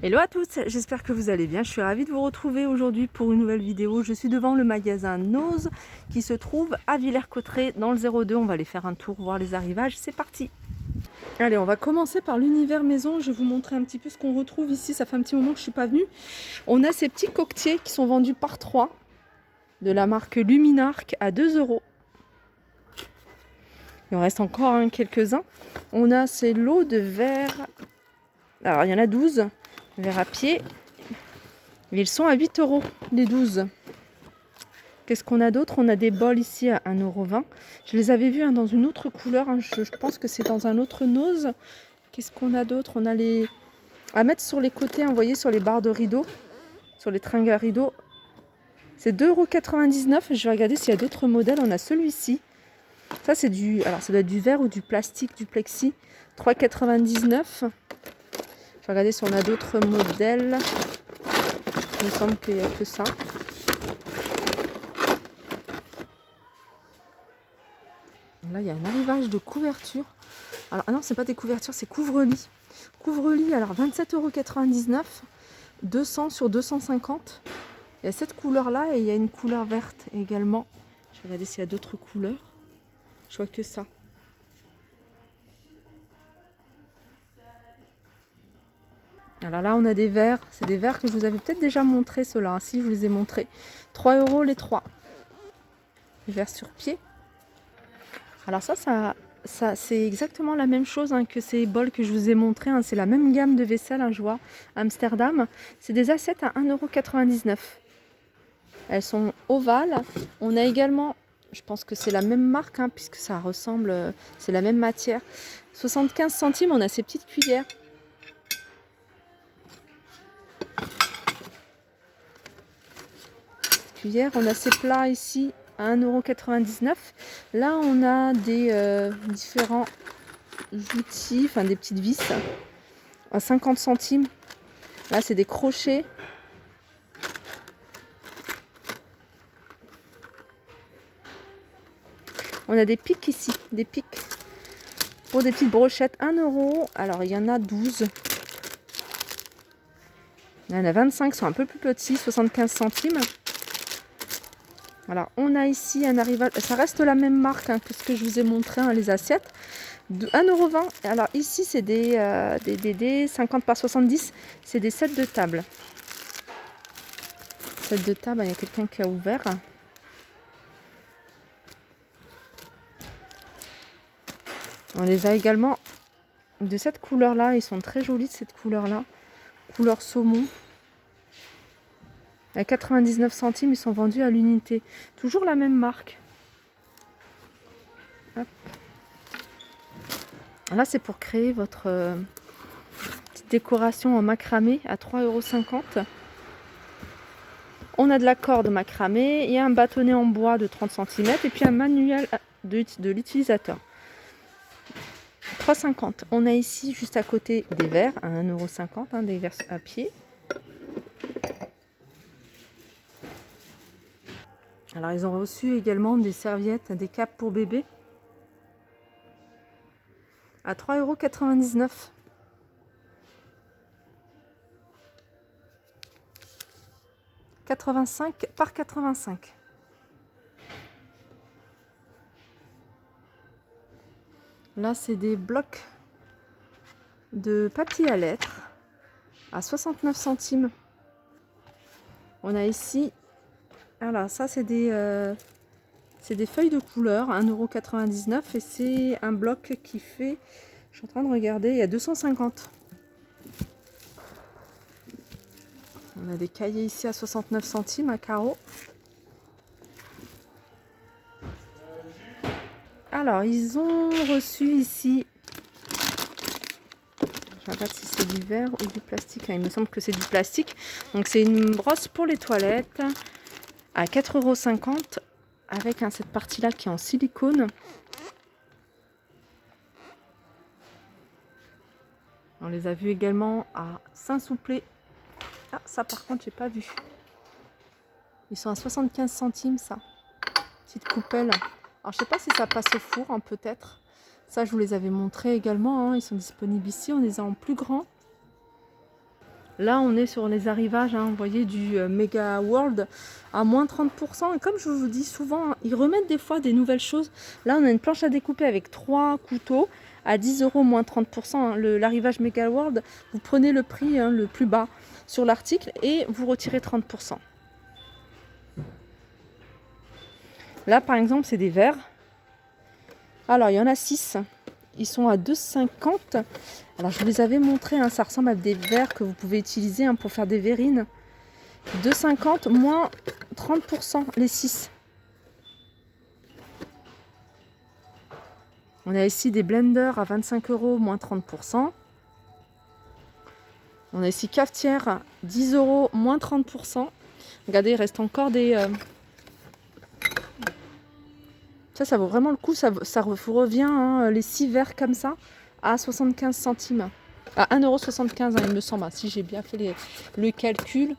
Hello à tous, j'espère que vous allez bien. Je suis ravie de vous retrouver aujourd'hui pour une nouvelle vidéo. Je suis devant le magasin Nose qui se trouve à Villers-Cotterêts dans le 02. On va aller faire un tour, voir les arrivages. C'est parti. Allez, on va commencer par l'univers maison. Je vais vous montrer un petit peu ce qu'on retrouve ici. Ça fait un petit moment que je ne suis pas venue. On a ces petits coquetiers qui sont vendus par 3 de la marque Luminarc à 2 €. Il en reste encore quelques-uns. On a ces lots de verre. Alors, il y en a 12 verres à pied. Ils sont à 8 € les 12. Qu'est-ce qu'on a d'autre? On a des bols ici à 1,20 €. Je les avais vus dans une autre couleur. Je pense que c'est dans un autre Nose. Qu'est-ce qu'on a d'autre? On a les à mettre sur les côtés, vous voyez, sur les barres de rideaux, sur les tringles à rideaux. C'est 2,99 €. Je vais regarder s'il y a d'autres modèles. On a celui-ci. Ça, c'est du... Alors, ça doit être du verre ou du plastique, du plexi. 3,99 €. Je vais regarder si on a d'autres modèles. Il me semble qu'il n'y a que ça. Là, il y a un arrivage de couverture. Alors, ah non, c'est pas des couvertures, c'est couvre-lit. Couvre-lit, alors 27,99 €, 200 sur 250. Il y a cette couleur-là et il y a une couleur verte également. Je vais regarder s'il y a d'autres couleurs. Je vois que ça. Alors là, on a des verres. C'est des verres que je vous avais peut-être déjà montré, ceux-là. Si, je vous les ai montrés. 3 € les 3. Les verres sur pied. Alors ça c'est exactement la même chose que ces bols que je vous ai montrés. C'est la même gamme de vaisselle, je vois, Amsterdam. C'est des assiettes à 1,99 €. Elles sont ovales. On a également, je pense que c'est la même marque, puisque ça ressemble, c'est la même matière. 75 centimes, on a ces petites cuillères. On a ces plats ici à 1,99 €. Là, on a des différents outils, enfin des petites vis à 50 centimes. Là, c'est des crochets. On a des pics ici, des pics pour des petites brochettes, 1 €. Alors, il y en a 12. Il y en a 25, sont un peu plus petits, 75 centimes. Alors, on a ici un arrivage, ça reste la même marque que ce que je vous ai montré, les assiettes, de 1,20 €. Alors ici, c'est des 50 par 70, c'est des sets de table. Sets de table, il y a quelqu'un qui a ouvert. On les a également de cette couleur-là, ils sont très jolis de cette couleur-là, couleur saumon. À 99 centimes, ils sont vendus à l'unité. Toujours la même marque. Hop. Là, c'est pour créer votre petite décoration en macramé à 3,50 €. On a de la corde macramé, il y a un bâtonnet en bois de 30 cm et puis un manuel de l'utilisateur. 3,50 €. On a ici juste à côté des verres à 1,50 €, des verres à pied. Alors ils ont reçu également des serviettes, des capes pour bébé à 3,99 €. 85 par 85. Là, c'est des blocs de papier à lettres à 69 centimes. On a ici, alors ça c'est des feuilles de couleur, 1,99 € et c'est un bloc qui fait, je suis en train de regarder, il y a 250. On a des cahiers ici à 69 centimes à carreaux. Alors, ils ont reçu ici, je regarde si c'est du verre ou du plastique. Il me semble que c'est du plastique. Donc, c'est une brosse pour les toilettes à 4,50 € avec cette partie-là qui est en silicone. On les a vus également à Saint-Souplé. Ah, ça par contre, j'ai pas vu. Ils sont à 75 centimes, ça. Petite coupelle. Alors, je sais pas si ça passe au four, peut-être. Ça, je vous les avais montrés également. Ils sont disponibles ici. On les a en plus grand. Là, on est sur les arrivages, hein, vous voyez, du Mega World à moins 30%. Et comme je vous dis souvent, hein, ils remettent des fois des nouvelles choses. Là, on a une planche à découper avec 3 couteaux à 10 € moins 30%. Hein. L'arrivage Mega World, vous prenez le prix le plus bas sur l'article et vous retirez 30%. Là, par exemple, c'est des verres. Alors, il y en a 6. Ils sont à 2,50 €. Alors, je vous les avais montrés. Hein, ça ressemble à des verres que vous pouvez utiliser hein, pour faire des verrines. 2,50 € moins 30%, les 6. On a ici des blenders à 25 € moins 30%. On a ici cafetière 10 € moins 30%. Regardez, il reste encore des... Ça vaut vraiment le coup. Ça vous revient, hein, les 6 verres comme ça, à 75 centimes. À 1,75 €, hein, il me semble. Si j'ai bien fait le calcul.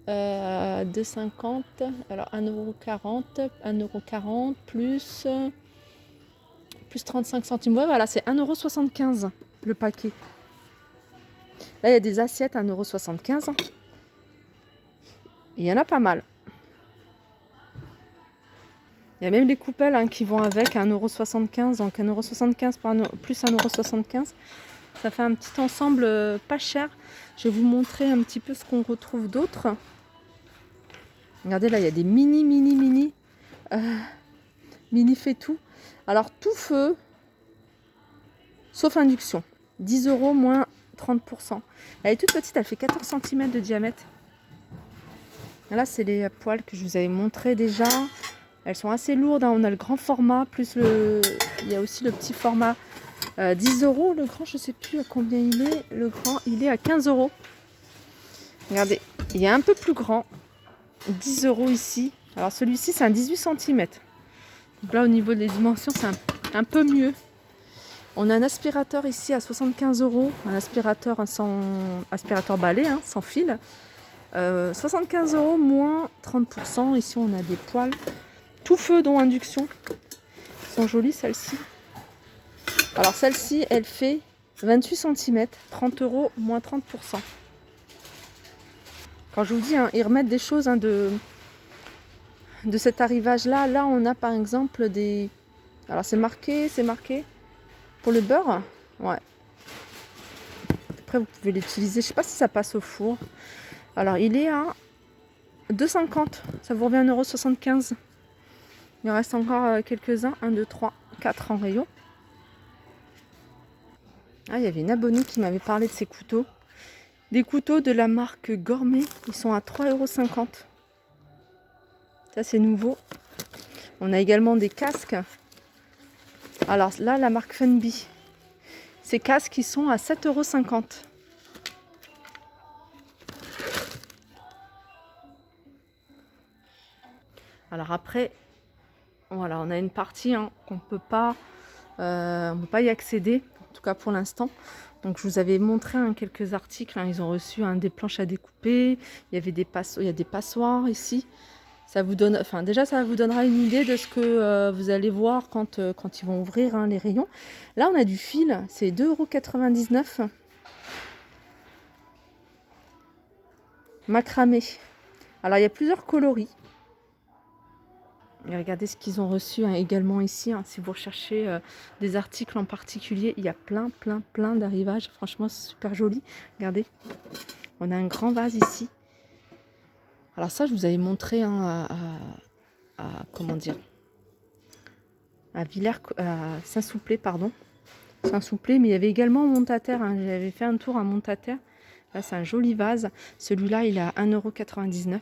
2,50 €. Alors 1,40 €. 1,40 € plus 35 centimes. Ouais, voilà, c'est 1,75 € le paquet. Là, il y a des assiettes à 1,75 €. Il y en a pas mal. Il y a même les coupelles hein, qui vont avec à 1,75 €. Donc 1,75 € plus 1,75 €. Ça fait un petit ensemble pas cher. Je vais vous montrer un petit peu ce qu'on retrouve d'autre. Regardez, là, il y a des mini fait tout. Alors, tout feu, sauf induction. 10 € moins 30%. Elle est toute petite, elle fait 14 cm de diamètre. Là, c'est les poêles que je vous avais montré déjà. Elles sont assez lourdes. Hein. On a le grand format, plus il y a aussi le petit format. 10 €. Le grand, je ne sais plus à combien il est. Le grand, il est à 15 €. Regardez, il y a un peu plus grand. 10 € ici. Alors, celui-ci, c'est un 18 cm. Donc là, au niveau des dimensions, c'est un peu mieux. On a un aspirateur ici à 75 €. Un aspirateur aspirateur balai, hein, sans fil. 75 € moins 30%. Ici, on a des poêles. Tout feu, dont induction. Elles sont jolies, celles-ci. Alors, celle-ci, elle fait 28 cm. 30 € moins 30%. Quand je vous dis, hein, ils remettent des choses hein, de cet arrivage-là. Là, on a par exemple des... Alors, c'est marqué pour le beurre. Ouais. Après, vous pouvez l'utiliser. Je ne sais pas si ça passe au four. Alors, il est à 2,50 €. Ça vous revient à 1,75 €. Il en reste encore quelques-uns. 1, 2, 3, 4 en rayon. Ah, il y avait une abonnée qui m'avait parlé de ces couteaux. Des couteaux de la marque Gourmet. Ils sont à 3,50 €. Ça, c'est nouveau. On a également des casques. Alors là, la marque Funby. Ces casques, ils sont à 7,50 €. Alors après, voilà, on a une partie hein, qu'on ne peut pas y accéder, en tout cas pour l'instant. Donc je vous avais montré hein, quelques articles. Hein, ils ont reçu hein, des planches à découper. Il y avait il y a des passoires ici. Ça vous donne, enfin déjà ça vous donnera une idée de ce que vous allez voir quand ils vont ouvrir hein, les rayons. Là on a du fil, c'est 2,99 €. Macramé. Alors il y a plusieurs coloris. Et regardez ce qu'ils ont reçu hein, également ici. Hein, si vous recherchez des articles en particulier, il y a plein d'arrivages. Franchement c'est super joli. Regardez, on a un grand vase ici. Alors ça, je vous avais montré hein, comment dire, à Saint-Souplé, pardon. Saint-Souplé, mais il y avait également Montataire. Hein. J'avais fait un tour à Montataire. Là, c'est un joli vase. Celui-là, il est à 1,99 €.